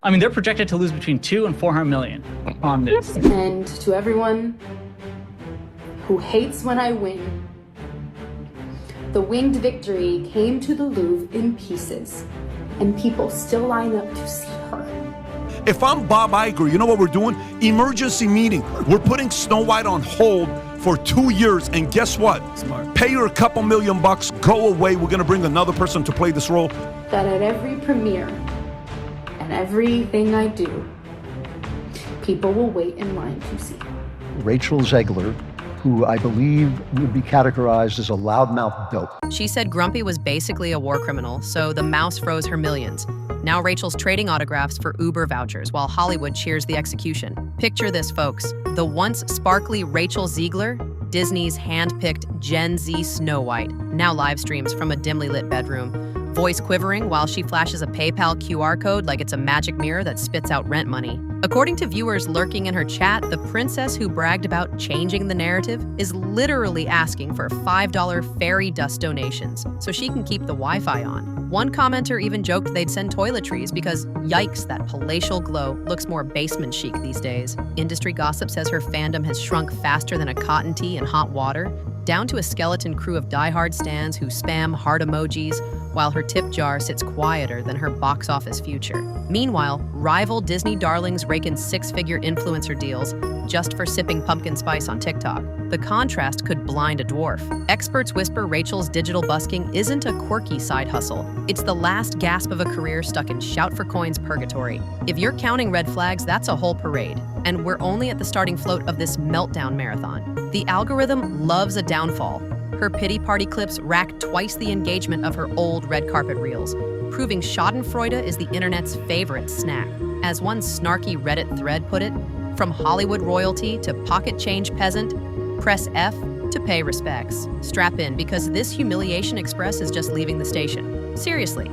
I mean, they're projected to lose between 2 and 400 million on this. And to everyone who hates when I win, the winged victory came to the Louvre in pieces, and people still line up to see her. If I'm Bob Iger, you know what we're doing? Emergency meeting. We're putting Snow White on hold for 2 years, and guess what? Smart. Pay her a couple $1,000,000, go away. We're gonna bring another person to play this role. That at every premiere and everything I do, people will wait in line to see. Rachel Zegler, who I believe would be categorized as a loudmouth dope. She said Grumpy was basically a war criminal, so the mouse froze her millions. Now Rachel's trading autographs for Uber vouchers while Hollywood cheers the execution. Picture this, folks. The once sparkly Rachel Zegler, Disney's hand-picked Gen Z Snow White, now live streams from a dimly lit bedroom, voice quivering while she flashes a PayPal QR code like it's a magic mirror that spits out rent money. According to viewers lurking in her chat, the princess who bragged about changing the narrative is literally asking for $5 fairy dust donations so she can keep the Wi-Fi on. One commenter even joked they'd send toiletries because, yikes, that palatial glow looks more basement chic these days. Industry gossip says her fandom has shrunk faster than a cotton tee in hot water, down to a skeleton crew of diehard stans who spam heart emojis, while her tip jar sits quieter than her box office future. Meanwhile, rival Disney darlings rake in six-figure influencer deals just for sipping pumpkin spice on TikTok. The contrast could blind a dwarf. Experts whisper Rachel's digital busking isn't a quirky side hustle. It's the last gasp of a career stuck in shout-for-coins purgatory. If you're counting red flags, that's a whole parade. And we're only at the starting float of this meltdown marathon. The algorithm loves a downfall. Her pity party clips rack twice the engagement of her old red carpet reels, proving schadenfreude is the internet's favorite snack. As one snarky Reddit thread put it, from Hollywood royalty to pocket change peasant, press F to pay respects. Strap in, because this humiliation express is just leaving the station. Seriously.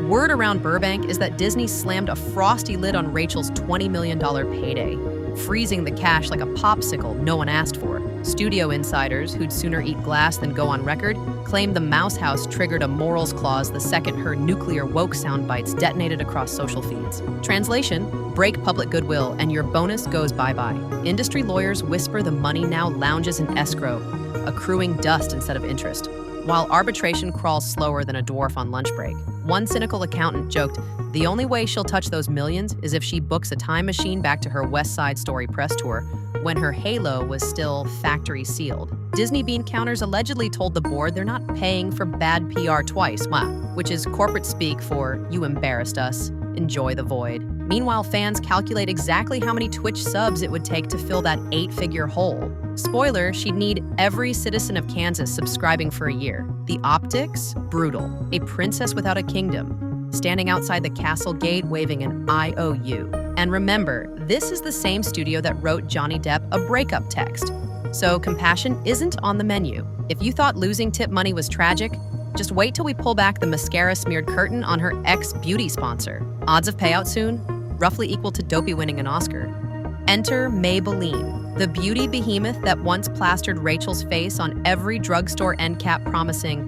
Word around Burbank is that Disney slammed a frosty lid on Rachel's $20 million payday, freezing the cash like a popsicle no one asked for. Studio insiders, who'd sooner eat glass than go on record, claim the Mouse House triggered a morals clause the second her nuclear woke sound bites detonated across social feeds. Translation: break public goodwill and your bonus goes bye-bye. Industry lawyers whisper the money now lounges in escrow, accruing dust instead of interest, while arbitration crawls slower than a dwarf on lunch break. One cynical accountant joked, the only way she'll touch those millions is if she books a time machine back to her West Side Story press tour when her halo was still factory sealed. Disney bean counters allegedly told the board they're not paying for bad PR twice, which is corporate speak for, you embarrassed us, enjoy the void. Meanwhile, fans calculate exactly how many Twitch subs it would take to fill that 8-figure hole. Spoiler, she'd need every citizen of Kansas subscribing for a year. The optics? Brutal. A princess without a kingdom, standing outside the castle gate waving an IOU. And remember, this is the same studio that wrote Johnny Depp a breakup text. So compassion isn't on the menu. If you thought losing tip money was tragic, just wait till we pull back the mascara-smeared curtain on her ex-beauty sponsor. Odds of payout soon? Roughly equal to Dopey winning an Oscar. Enter Maybelline, the beauty behemoth that once plastered Rachel's face on every drugstore end cap promising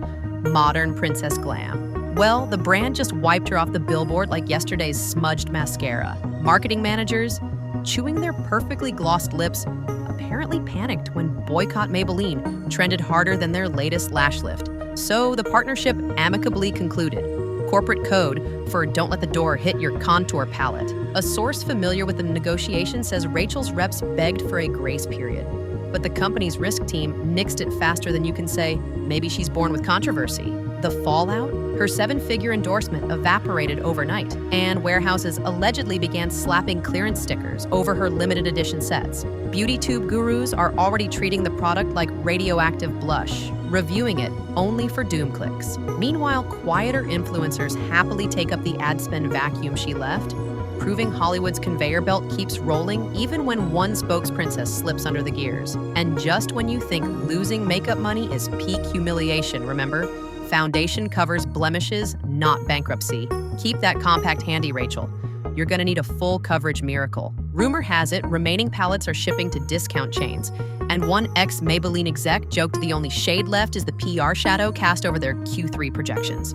modern princess glam. Well, the brand just wiped her off the billboard like yesterday's smudged mascara. Marketing managers, chewing their perfectly glossed lips, apparently panicked when Boycott Maybelline trended harder than their latest lash lift. So the partnership amicably concluded. Corporate code for don't let the door hit your contour palette. A source familiar with the negotiation says Rachel's reps begged for a grace period, but the company's risk team nixed it faster than you can say, maybe she's born with controversy. The fallout? Her 7-figure endorsement evaporated overnight, and warehouses allegedly began slapping clearance stickers over her limited edition sets. Beauty tube gurus are already treating the product like radioactive blush, reviewing it only for doom clicks. Meanwhile, quieter influencers happily take up the ad spend vacuum she left, proving Hollywood's conveyor belt keeps rolling even when one spokesprincess slips under the gears. And just when you think losing makeup money is peak humiliation, remember? Foundation covers blemishes, not bankruptcy. Keep that compact handy, Rachel. You're gonna need a full coverage miracle. Rumor has it, remaining palettes are shipping to discount chains, and one ex-Maybelline exec joked the only shade left is the PR shadow cast over their Q3 projections.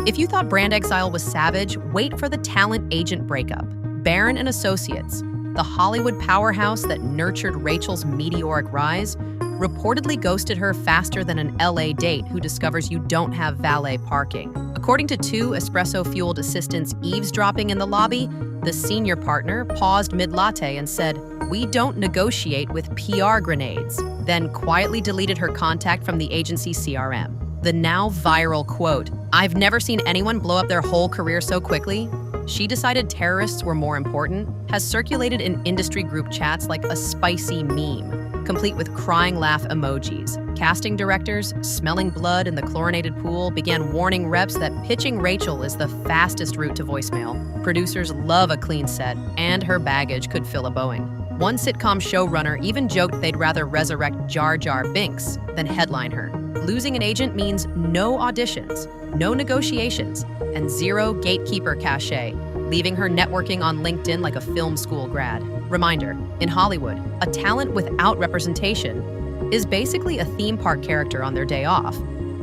If you thought brand exile was savage, wait for the talent agent breakup. Barron and Associates, the Hollywood powerhouse that nurtured Rachel's meteoric rise, reportedly ghosted her faster than an LA date who discovers you don't have valet parking. According to 2 espresso-fueled assistants eavesdropping in the lobby, the senior partner paused mid-latte and said, "We don't negotiate with PR grenades," then quietly deleted her contact from the agency CRM. The now viral quote, "I've never seen anyone blow up their whole career so quickly. She decided terrorists were more important," has circulated in industry group chats like a spicy meme, complete with crying laugh emojis. Casting directors, smelling blood in the chlorinated pool, began warning reps that pitching Rachel is the fastest route to voicemail. Producers love a clean set, and her baggage could fill a Boeing. One sitcom showrunner even joked they'd rather resurrect Jar Jar Binks than headline her. Losing an agent means no auditions, no negotiations, and 0 gatekeeper cachet, leaving her networking on LinkedIn like a film school grad. Reminder, in Hollywood, a talent without representation is basically a theme park character on their day off.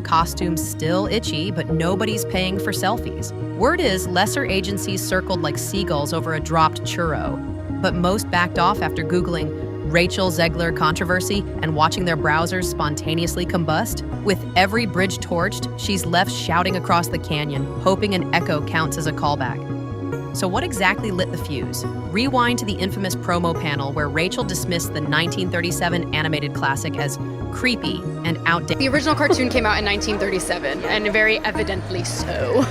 Costumes still itchy, but nobody's paying for selfies. Word is lesser agencies circled like seagulls over a dropped churro, but most backed off after Googling Rachel Zegler controversy and watching their browsers spontaneously combust. With every bridge torched, she's left shouting across the canyon, hoping an echo counts as a callback. So what exactly lit the fuse? Rewind to the infamous promo panel where Rachel dismissed the 1937 animated classic as creepy and outdated. The original cartoon came out in 1937, and very evidently so.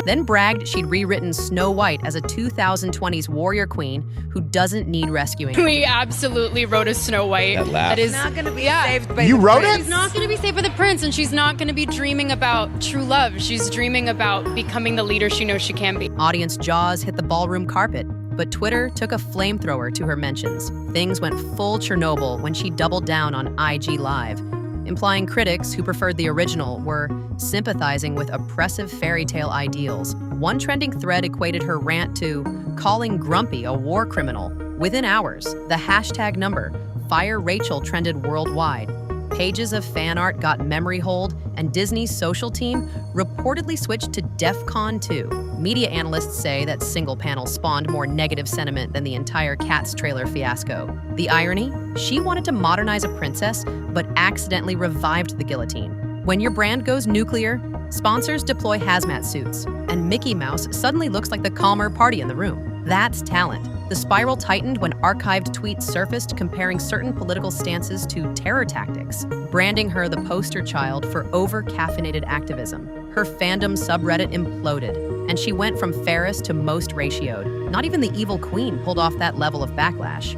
Then bragged she'd rewritten Snow White as a 2020s warrior queen who doesn't need rescuing. We absolutely wrote a Snow White. That is not going to be saved by You the wrote prince. it? She's not going to be saved by the prince, and she's not going to be dreaming about true love. She's dreaming about becoming the leader she knows she can be. Audience jaws hit the ballroom carpet, but Twitter took a flamethrower to her mentions. Things went full Chernobyl when she doubled down on IG Live, implying critics who preferred the original were sympathizing with oppressive fairy tale ideals. One trending thread equated her rant to calling Grumpy a war criminal. Within hours, the hashtag number, Fire Rachel, trended worldwide. Pages of fan art got memory hold, and Disney's social team reportedly switched to DEFCON 2. Media analysts say that single panel spawned more negative sentiment than the entire Cats trailer fiasco. The irony? She wanted to modernize a princess, but accidentally revived the guillotine. When your brand goes nuclear, sponsors deploy hazmat suits, and Mickey Mouse suddenly looks like the calmer party in the room. That's talent. The spiral tightened when archived tweets surfaced comparing certain political stances to terror tactics, branding her the poster child for over-caffeinated activism. Her fandom subreddit imploded, and she went from fairest to most ratioed. Not even the evil queen pulled off that level of backlash.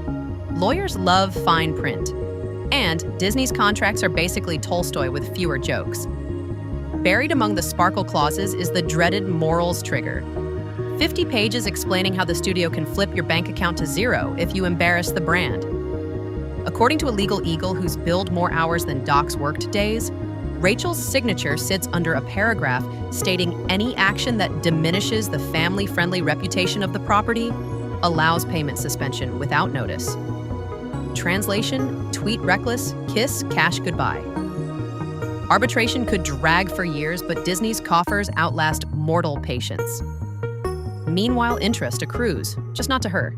Lawyers love fine print, and Disney's contracts are basically Tolstoy with fewer jokes. Buried among the sparkle clauses is the dreaded morals trigger. 50 pages explaining how the studio can flip your bank account to 0 if you embarrass the brand. According to a legal eagle who's billed more hours than Doc's worked days, Rachel's signature sits under a paragraph stating any action that diminishes the family-friendly reputation of the property allows payment suspension without notice. Translation, tweet reckless, kiss cash goodbye. Arbitration could drag for years, but Disney's coffers outlast mortal patience. Meanwhile, interest accrues, just not to her.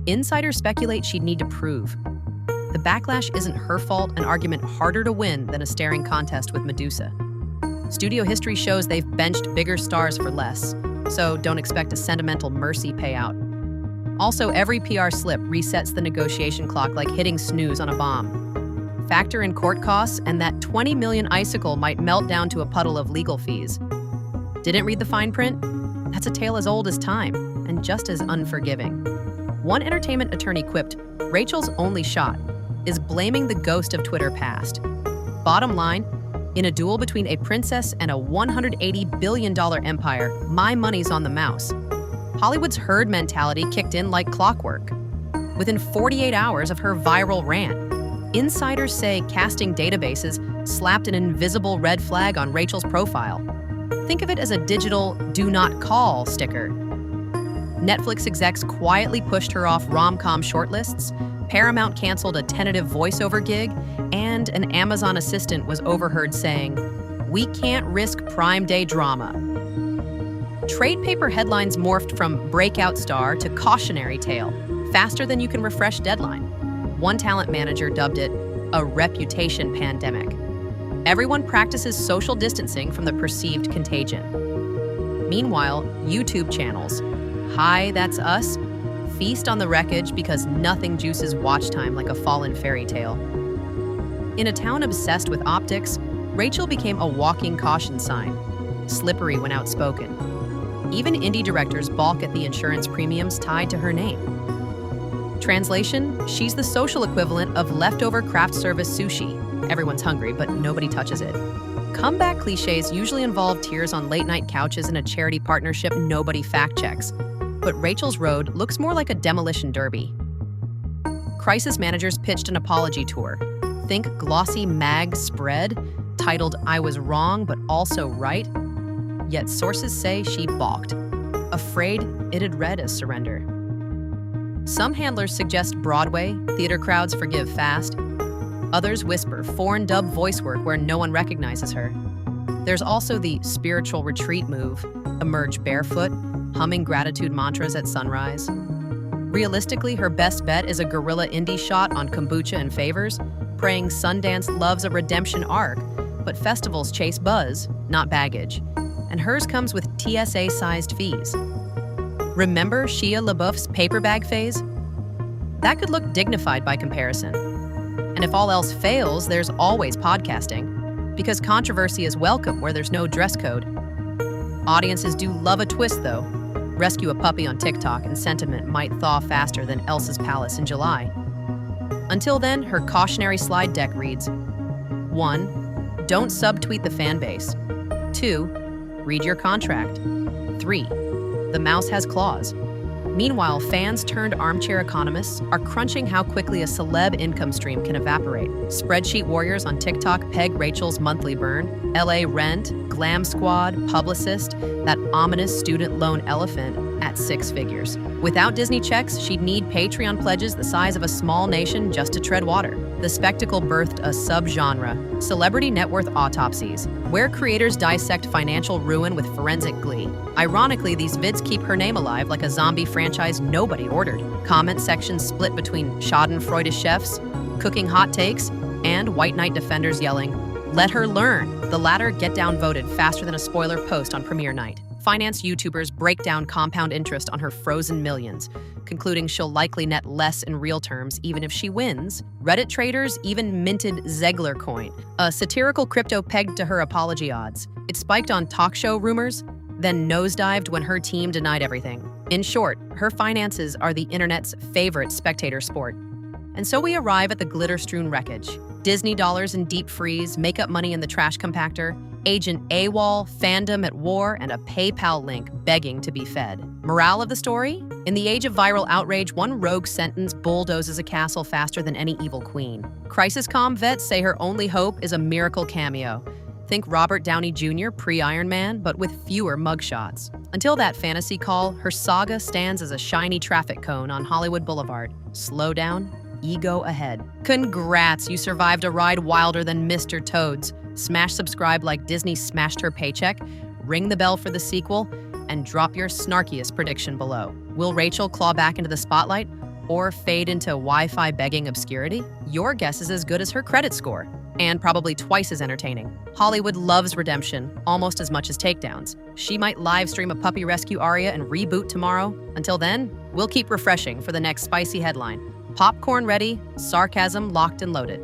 Insiders speculate she'd need to prove. The backlash isn't her fault, an argument harder to win than a staring contest with Medusa. Studio history shows they've benched bigger stars for less, so don't expect a sentimental mercy payout. Also, every PR slip resets the negotiation clock like hitting snooze on a bomb. Factor in court costs, and that $20 million icicle might melt down to a puddle of legal fees. Didn't read the fine print? That's a tale as old as time, and just as unforgiving. One entertainment attorney quipped, Rachel's only shot is blaming the ghost of Twitter past. Bottom line, in a duel between a princess and a $180 billion empire, my money's on the mouse. Hollywood's herd mentality kicked in like clockwork. Within 48 hours of her viral rant, insiders say casting databases slapped an invisible red flag on Rachel's profile. Think of it as a digital "do not call" sticker. Netflix execs quietly pushed her off rom-com shortlists, Paramount canceled a tentative voiceover gig, and an Amazon assistant was overheard saying, "We can't risk Prime Day drama." Trade paper headlines morphed from breakout star to cautionary tale, faster than you can refresh deadline. One talent manager dubbed it a reputation pandemic. Everyone practices social distancing from the perceived contagion. Meanwhile, YouTube channels, Hi, That's Us, feast on the wreckage because nothing juices watch time like a fallen fairy tale. In a town obsessed with optics, Rachel became a walking caution sign, slippery when outspoken. Even indie directors balk at the insurance premiums tied to her name. Translation, she's the social equivalent of leftover craft service sushi. Everyone's hungry, but nobody touches it. Comeback cliches usually involve tears on late-night couches and a charity partnership nobody fact-checks. But Rachel's road looks more like a demolition derby. Crisis managers pitched an apology tour. Think glossy mag spread, titled I Was Wrong but Also Right. Yet sources say she balked, afraid it'd read as surrender. Some handlers suggest Broadway, theater crowds forgive fast. Others whisper foreign dub voice work where no one recognizes her. There's also the spiritual retreat move, emerge barefoot, humming gratitude mantras at sunrise. Realistically, her best bet is a guerrilla indie shot on kombucha and favors, praying Sundance loves a redemption arc, but festivals chase buzz, not baggage. And hers comes with TSA-sized fees. Remember Shia LaBeouf's paper bag phase? That could look dignified by comparison. And if all else fails, there's always podcasting, because controversy is welcome where there's no dress code. Audiences do love a twist, though. Rescue a puppy on TikTok and sentiment might thaw faster than Elsa's palace in July. Until then, her cautionary slide deck reads, 1. Don't subtweet the fan base. 2. Read your contract. 3. The mouse has claws. Meanwhile, fans turned armchair economists are crunching how quickly a celeb income stream can evaporate. Spreadsheet warriors on TikTok peg Rachel's monthly burn. LA rent, glam squad, publicist, that ominous student loan elephant at 6 figures. Without Disney checks, she'd need Patreon pledges the size of a small nation just to tread water. The spectacle birthed a subgenre, celebrity net worth autopsies, where creators dissect financial ruin with forensic glee. Ironically, these vids keep her name alive like a zombie franchise nobody ordered. Comment sections split between schadenfreude chefs, cooking hot takes, and white knight defenders yelling, "Let her learn." The latter get downvoted faster than a spoiler post on premiere night. Finance YouTubers break down compound interest on her frozen millions, concluding she'll likely net less in real terms even if she wins. Reddit traders even minted Zegler coin, a satirical crypto pegged to her apology odds. It spiked on talk show rumors, then nosedived when her team denied everything. In short, her finances are the internet's favorite spectator sport. And so we arrive at the glitter-strewn wreckage. Disney dollars in deep freeze, makeup money in the trash compactor, agent AWOL, fandom at war, and a PayPal link begging to be fed. Morale of the story? In the age of viral outrage, one rogue sentence bulldozes a castle faster than any evil queen. Crisis comm vets say her only hope is a miracle cameo. Think Robert Downey Jr. pre-Iron Man, but with fewer mugshots. Until that fantasy call, her saga stands as a shiny traffic cone on Hollywood Boulevard. Slow down, ego ahead. Congrats, you survived a ride wilder than Mr. Toad's. Smash subscribe like Disney smashed her paycheck, ring the bell for the sequel, and drop your snarkiest prediction below. Will Rachel claw back into the spotlight or fade into Wi-Fi begging obscurity? Your guess is as good as her credit score, and probably twice as entertaining. Hollywood loves redemption, almost as much as takedowns. She might live stream a puppy rescue aria and reboot tomorrow. Until then, we'll keep refreshing for the next spicy headline. Popcorn ready, sarcasm locked and loaded.